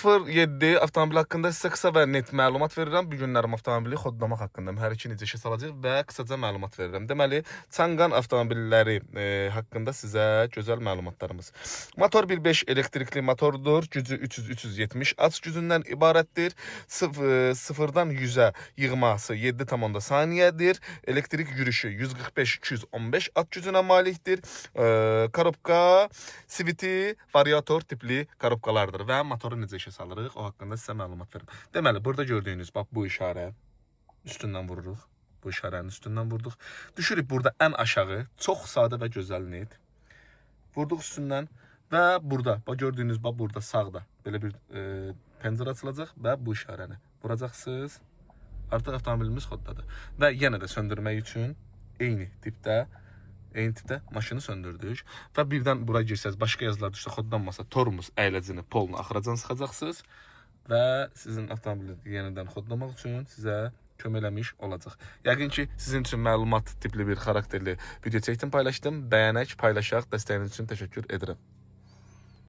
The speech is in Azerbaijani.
07 avtomobil haqqında sizə qısa və net məlumat verirəm. Bu günlərim avtomobili kodlamaq haqqında mühərriki necə işə salacaq və qısaca məlumat verirəm. Deməli, Çanqan avtomobilləri haqqında sizə gözəl məlumatlarımız. Motor 1.5 elektrikli motordur. Gücü 300-370 at gücündən ibarətdir. Sıfırdan 100-ə yığması 7,1 saniyədir. Elektrik yürüyüşü 145-215 at gücünə malikdir. Korobka, CVT, variator tipli korobkalardır və motoru necə işə salırıq, o haqqında sizə məlumat verim. Deməli, burada gördüyünüz bax bu işarə üstündən vururuq. Bu işarənin üstündən vurduq. Düşürük burada ən aşağı, çox sadə və gözəl net. Vurduq üstündən və burada, bax gördüyünüz bax burada sağda belə bir pəncərə açılacaq və bu işarəni vuracaqsınız. Artıq avtomobilimiz koddadır. Və yenə də söndürmək üçün eyni tipdə maşını söndürdük və birdən bura girsəz, başqa yazılar düşsə, kodlanmasa tormuz əyləcini, polunu, axıracan sıxacaqsınız və sizin avtomobili yenidən kodlamaq üçün sizə kömək eləmiş olacaq. Yəqin ki, sizin üçün məlumat tipli bir xarakterli video çəkdim, paylaşdım. Bəyənək, paylaşaq, dəstəyiniz üçün təşəkkür edirəm.